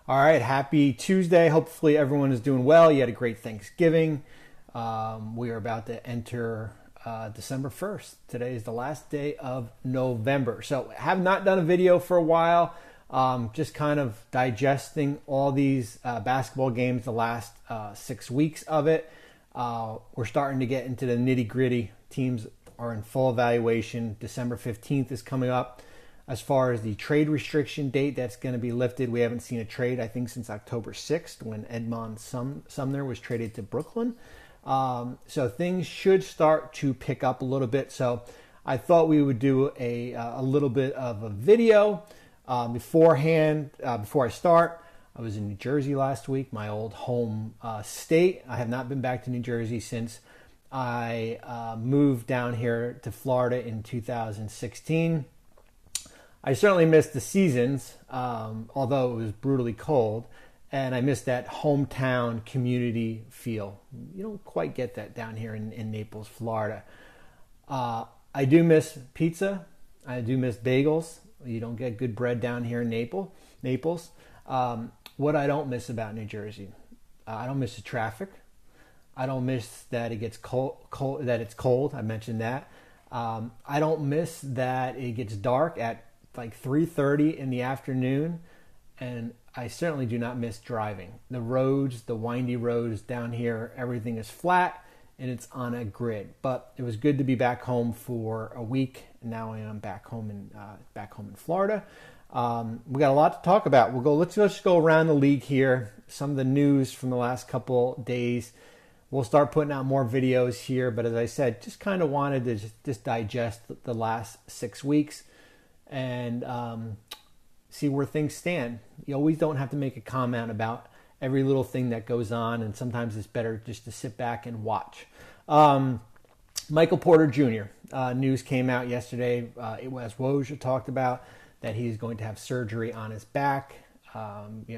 All right, happy Tuesday. Hopefully everyone is doing well. You had a great Thanksgiving. We are about to enter December 1st. Today is the last day of November. So have not done a video for a while. Just kind of digesting all these basketball games, the last 6 weeks of it. We're starting to get into the nitty gritty. Teams are in full evaluation. December 15th is coming up. As far as the trade restriction date that's going to be lifted, we haven't seen a trade, I think, since October 6th when Edmond Sumner was traded to Brooklyn. So things should start to pick up a little bit. So I thought we would do a little bit of a video beforehand. Before I start, I was in New Jersey last week, my old home state. I have not been back to New Jersey since I moved down here to Florida in 2016. I certainly missed the seasons, although it was brutally cold, and I missed that hometown community feel. You don't quite get that down here in Naples, Florida. I do miss pizza. I do miss bagels. You don't get good bread down here in Naples. What I don't miss about New Jersey, I don't miss the traffic. I don't miss that it gets cold. That it's cold. I mentioned that. I don't miss that it gets dark at like 3:30 in the afternoon, and I certainly do not miss driving. The roads, the windy roads down here, everything is flat and it's on a grid. But it was good to be back home for a week. Now I am back home in Florida. We got a lot to talk about. Let's just go around the league here. Some of the news from the last couple days. We'll start putting out more videos here, but as I said, just kind of wanted to just digest the last 6 weeks and see where things stand. You always don't have to make a comment about every little thing that goes on, and sometimes it's better just to sit back and watch. Michael Porter Jr. News came out yesterday. As Woj talked about, that he's going to have surgery on his back.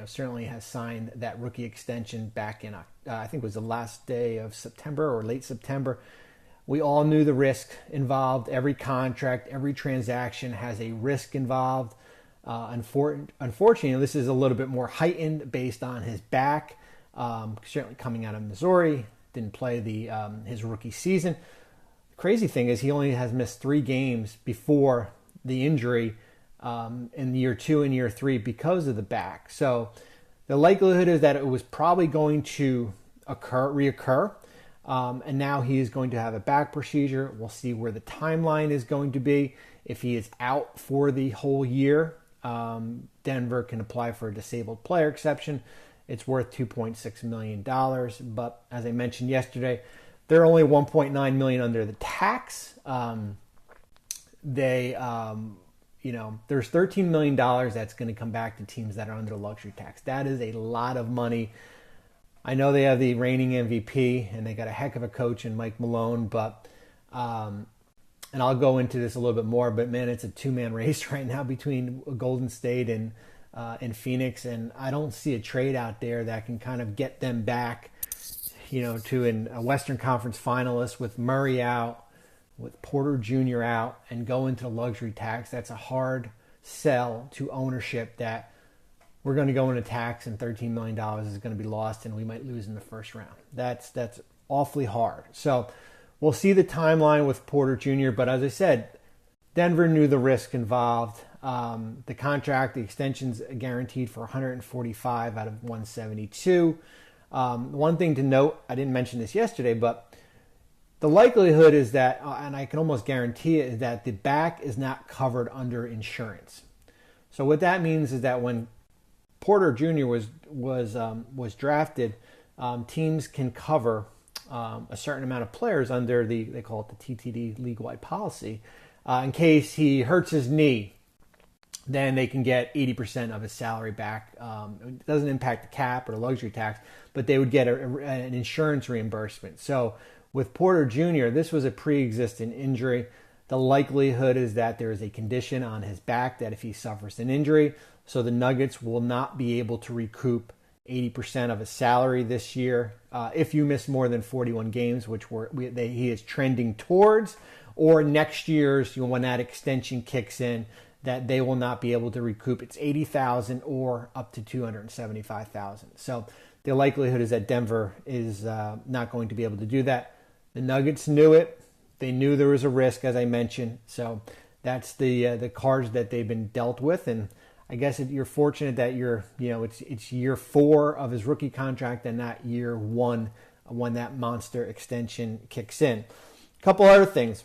Certainly has signed that rookie extension back in, I think it was the last day of September or late September. We all knew the risk involved. Every contract, every transaction has a risk involved. Unfortunately, this is a little bit more heightened based on his back. Certainly coming out of Missouri, didn't play his rookie season. The crazy thing is he only has missed 3 games before the injury in year 2 and year 3 because of the back. So the likelihood is that it was probably going to reoccur. And now he is going to have a back procedure. We'll see where the timeline is going to be. If he is out for the whole year, Denver can apply for a disabled player exception. It's worth $2.6 million. But as I mentioned yesterday, they're only $1.9 million under the tax. There's $13 million that's going to come back to teams that are under the luxury tax. That is a lot of money. I know they have the reigning MVP and they got a heck of a coach in Mike Malone, but and I'll go into this a little bit more, but man, it's a 2-man race right now between Golden State and Phoenix, and I don't see a trade out there that can kind of get them back, to a Western Conference finalist with Murray out, with Porter Jr. out, and go into the luxury tax. That's a hard sell to ownership that we're going to go into tax and $13 million is going to be lost and we might lose in the first round. That's awfully hard. So we'll see the timeline with Porter Jr. But as I said, Denver knew the risk involved. The contract, the extension's guaranteed for 145 out of 172. One thing to note, I didn't mention this yesterday, but the likelihood is that, and I can almost guarantee it, is that the back is not covered under insurance. So what that means is that when Porter Jr. was drafted, teams can cover a certain amount of players under they call it the TTD league-wide policy. In case he hurts his knee, then they can get 80% of his salary back. It doesn't impact the cap or the luxury tax, but they would get an insurance reimbursement. So with Porter Jr., this was a pre-existing injury. The likelihood is that there is a condition on his back that if he suffers an injury, so the Nuggets will not be able to recoup 80% of his salary this year. If you miss more than 41 games, which he is trending towards, or next year's, when that extension kicks in, that they will not be able to recoup. It's $80,000 or up to $275,000. So the likelihood is that Denver is not going to be able to do that. The Nuggets knew it. They knew there was a risk, as I mentioned. So that's the cards that they've been dealt with. And I guess you're fortunate that it's year 4 of his rookie contract and not year 1 when that monster extension kicks in. A couple other things.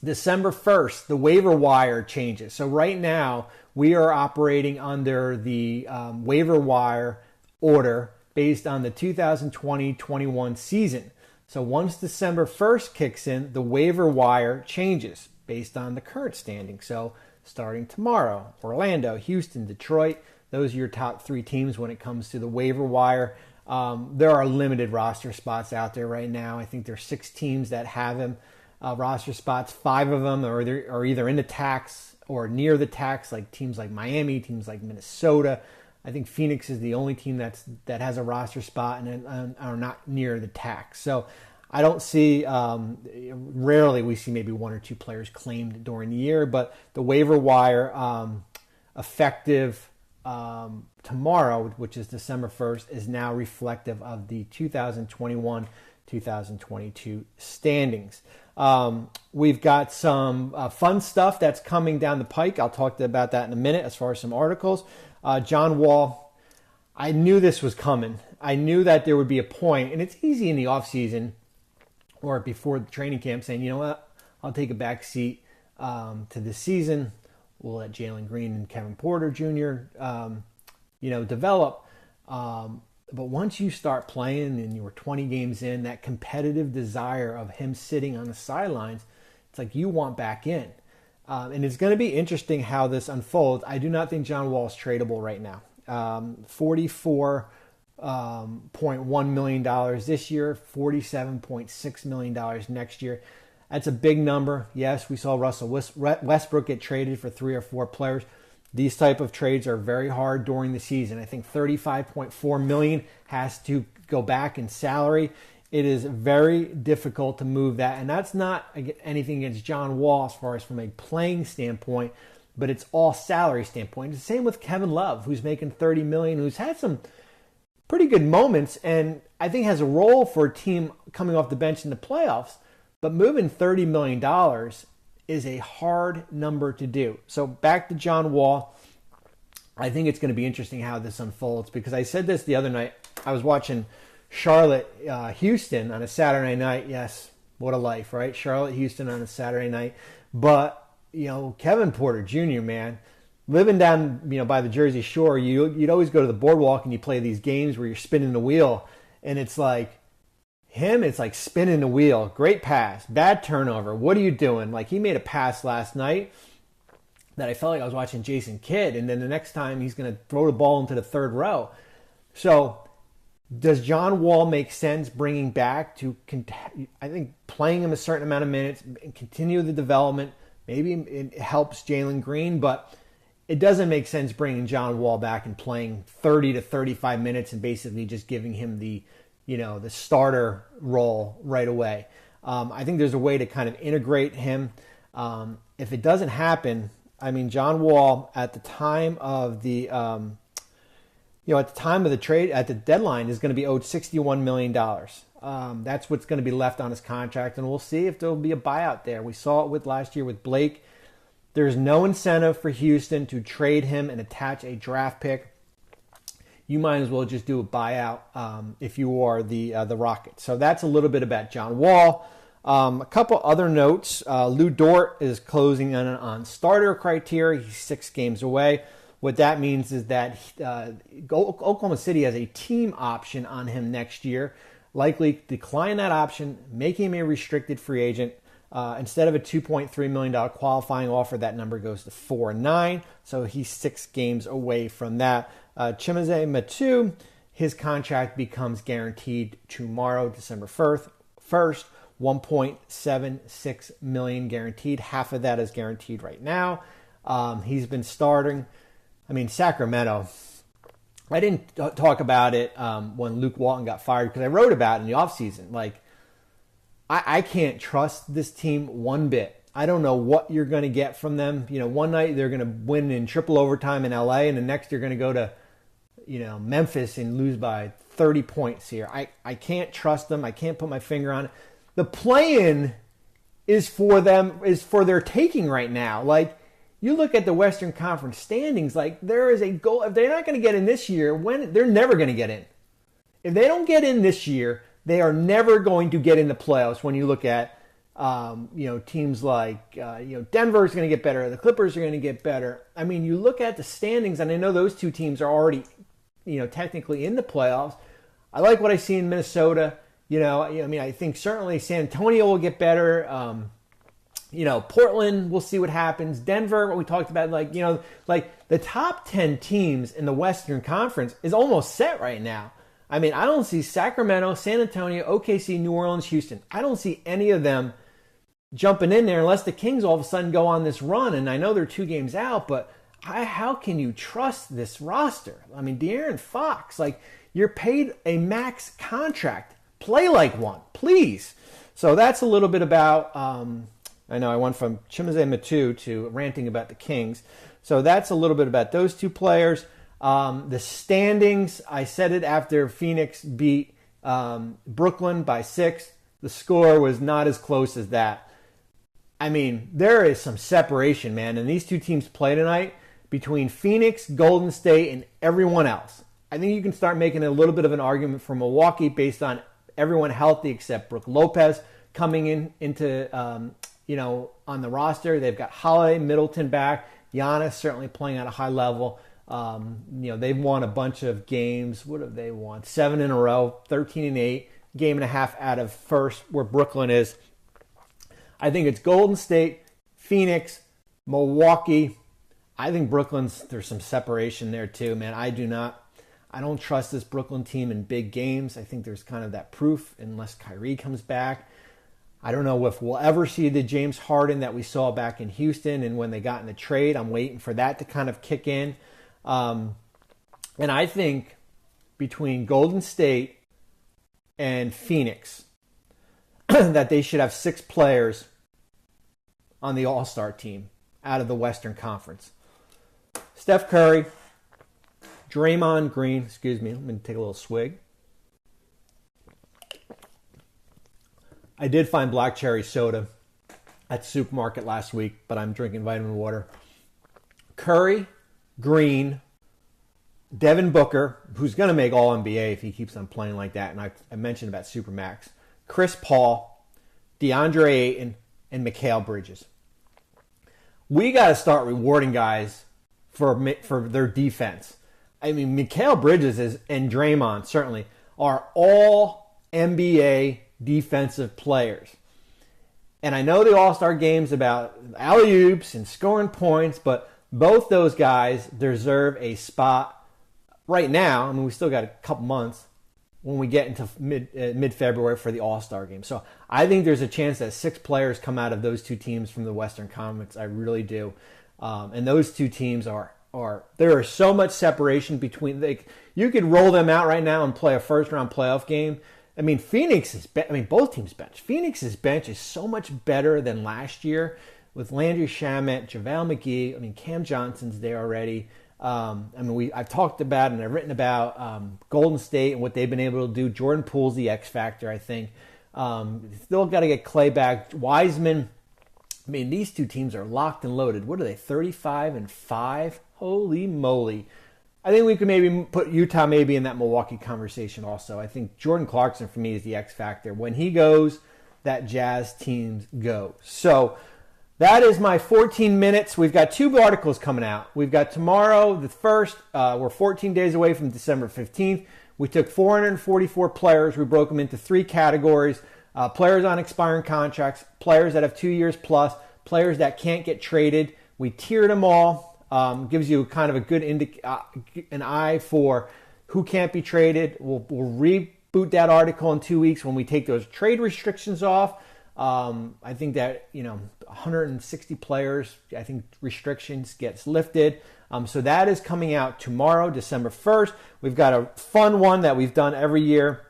December 1st, the waiver wire changes. So right now, we are operating under the waiver wire order based on the 2020-21 season. So once December 1st kicks in, the waiver wire changes based on the current standing. So starting tomorrow, Orlando, Houston, Detroit, those are your top 3 teams when it comes to the waiver wire. There are limited roster spots out there right now. I think there's 6 teams that have him. Roster spots, 5 of them are either in the tax or near the tax, like teams like Miami, teams like Minnesota. I think Phoenix is the only team that has a roster spot and are not near the tax. So I don't see, rarely we see maybe 1 or 2 players claimed during the year, but the waiver wire effective tomorrow, which is December 1st, is now reflective of the 2021-2022 standings. We've got some fun stuff that's coming down the pike. I'll talk about that in a minute as far as some articles. John Wall, I knew this was coming. I knew that there would be a point, and it's easy in the offseason or before the training camp saying, you know what, I'll take a back seat to this season. We'll let Jalen Green and Kevin Porter Jr. Develop. But once you start playing and you were 20 games in, that competitive desire of him sitting on the sidelines, it's like you want back in. And it's going to be interesting how this unfolds. I do not think John Wall is tradable right now. $44.1 million this year, $47.6 million next year. That's a big number. Yes, we saw Russell Westbrook get traded for 3 or 4 players. These type of trades are very hard during the season. I think $35.4 million has to go back in salary. It is very difficult to move that. And that's not anything against John Wall as far as from a playing standpoint, but it's all salary standpoint. It's the same with Kevin Love, who's making $30 million, who's had some pretty good moments and I think has a role for a team coming off the bench in the playoffs. But moving $30 million is a hard number to do. So back to John Wall. I think it's going to be interesting how this unfolds because I said this the other night. I was watching Charlotte, Houston on a Saturday night. Yes, what a life, right? Charlotte, Houston on a Saturday night. But, Kevin Porter Jr., man, living down, by the Jersey Shore, you'd always go to the boardwalk and you play these games where you're spinning the wheel. And it's like, it's like spinning the wheel. Great pass. Bad turnover. What are you doing? Like, he made a pass last night that I felt like I was watching Jason Kidd, and then the next time he's going to throw the ball into the third row. So does John Wall make sense bringing back to, I think, playing him a certain amount of minutes and continue the development? Maybe it helps Jalen Green, but it doesn't make sense bringing John Wall back and playing 30 to 35 minutes and basically just giving him the starter role right away. I think there's a way to kind of integrate him. If it doesn't happen, John Wall at the time of the trade, at the deadline, is going to be owed $61 million. That's what's going to be left on his contract, and we'll see if there'll be a buyout there. We saw it with last year with Blake. There's no incentive for Houston to trade him and attach a draft pick. You might as well just do a buyout if you are the Rockets. So that's a little bit about John Wall. A couple other notes. Lou Dort is closing in on starter criteria. He's 6 games away. What that means is that Oklahoma City has a team option on him next year. Likely decline that option, make him a restricted free agent. Instead of a $2.3 million qualifying offer, that number goes to $4.9. So he's 6 games away from that. Chimezie Metu, his contract becomes guaranteed tomorrow, December 1st. $1.76 million guaranteed. Half of that is guaranteed right now. He's been starting. Sacramento. I didn't talk about it when Luke Walton got fired because I wrote about it in the offseason. I can't trust this team one bit. I don't know what you're going to get from them. One night they're going to win in triple overtime in LA, and the next they're going to go to, Memphis and lose by 30 points here. I can't trust them. I can't put my finger on it. The play-in is for their taking right now. Like, you look at the Western Conference standings, like, there is a goal. If they're not going to get in this year, they're never going to get in. If they don't get in this year, they are never going to get in the playoffs. When you look at, teams like, Denver's going to get better. The Clippers are going to get better. I mean, you look at the standings, and I know those two teams are already, technically in the playoffs. I like what I see in Minnesota. I think certainly San Antonio will get better. Portland, we'll see what happens. Denver, what we talked about, the top 10 teams in the Western Conference is almost set right now. I mean, I don't see Sacramento, San Antonio, OKC, New Orleans, Houston. I don't see any of them jumping in there unless the Kings all of a sudden go on this run. And I know they're 2 games out, but how can you trust this roster? I mean, De'Aaron Fox, you're paid a max contract. Play like one, please. So that's a little bit about, I know I went from Chimezie Metu to ranting about the Kings. So that's a little bit about those 2 players. The standings, I said it after Phoenix beat Brooklyn by 6. The score was not as close as that. I mean, there is some separation, man. And these 2 teams play tonight between Phoenix, Golden State, and everyone else. I think you can start making a little bit of an argument for Milwaukee based on everyone healthy except Brook Lopez coming into on the roster. They've got Holiday, Middleton back. Giannis certainly playing at a high level. They've won a bunch of games. What have they won? 7 in a row, 13-8, game and a half out of first, where Brooklyn is. I think it's Golden State, Phoenix, Milwaukee. I think there's some separation there too, man. I don't trust this Brooklyn team in big games. I think there's kind of that proof unless Kyrie comes back. I don't know if we'll ever see the James Harden that we saw back in Houston and when they got in the trade. I'm waiting for that to kind of kick in. And I think between Golden State and Phoenix that they should have 6 players on the All-Star team out of the Western Conference. Steph Curry, Draymond Green, let me take a little swig. I did find black cherry soda at the supermarket last week, but I'm drinking vitamin water. Curry, Green, Devin Booker, who's going to make All-NBA if he keeps on playing like that, and I mentioned about Supermax. Chris Paul, DeAndre Ayton, and Mikal Bridges. We got to start rewarding guys for their defense. I mean, Mikal Bridges and Draymond certainly are all NBA defensive players. And I know the All-Star game's about alley-oops and scoring points, but both those guys deserve a spot right now. I mean, we still got a couple months when we get into mid-February for the All-Star game. So I think there's a chance that 6 players come out of those 2 teams from the Western Conference. I really do. And those 2 teams there is so much separation between. You could roll them out right now and play a first-round playoff game. I mean, both teams' bench. Phoenix's bench is so much better than last year with Landry Shamet, JaVale McGee. I mean, Cam Johnson's there already. I've talked about and I've written about Golden State and what they've been able to do. Jordan Poole's the X factor, I think. Still got to get Clay back. Wiseman. I mean, these 2 teams are locked and loaded. What are they, 35-5? Holy moly. I think we could maybe put Utah maybe in that Milwaukee conversation also. I think Jordan Clarkson for me is the X factor. When he goes, that Jazz teams go. So that is my 14 minutes. We've got 2 articles coming out. We've got tomorrow, the 1st. We're 14 days away from December 15th. We took 444 players. We broke them into 3 categories. Players on expiring contracts, players that have 2 years plus, players that can't get traded. We tiered them all. Gives you kind of a good an eye for who can't be traded. We'll reboot that article in 2 weeks when we take those trade restrictions off. I think that 160 players. I think restrictions gets lifted. So that is coming out tomorrow, December 1st. We've got a fun one that we've done every year.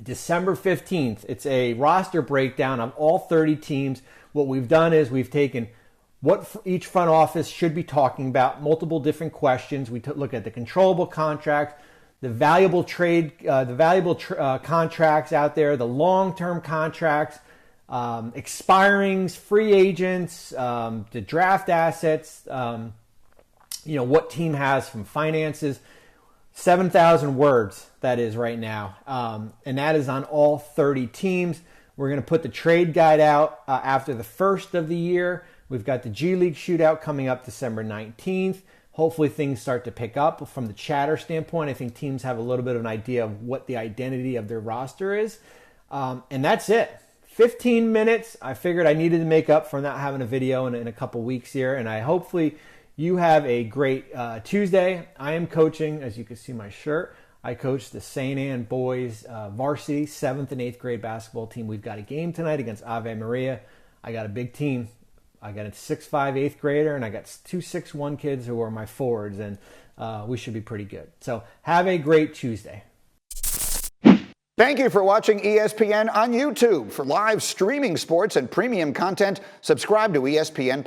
December 15th. It's a roster breakdown of all 30 teams. What we've done is we've taken what each front office should be talking about, multiple different questions. We look at the controllable contracts, the valuable contracts out there, the long-term contracts, expirings, free agents, the draft assets, what team has from finances. 7,000 words that is right now, and that is on all 30 teams. We're going to put the trade guide out after the first of the year. We've got the G League shootout coming up December 19th. Hopefully things start to pick up from the chatter standpoint. I think teams have a little bit of an idea of what the identity of their roster is. And that's it. 15 minutes. I figured I needed to make up for not having a video in a couple weeks here. And hopefully you have a great Tuesday. I am coaching, as you can see my shirt. I coach the St. Anne boys varsity 7th and 8th grade basketball team. We've got a game tonight against Ave Maria. I got a big team. I got a 6'5", 8th grader, and I got 2 6'1" kids who are my forwards, and we should be pretty good. So have a great Tuesday. Thank you for watching ESPN on YouTube. For live streaming sports and premium content, subscribe to ESPN+.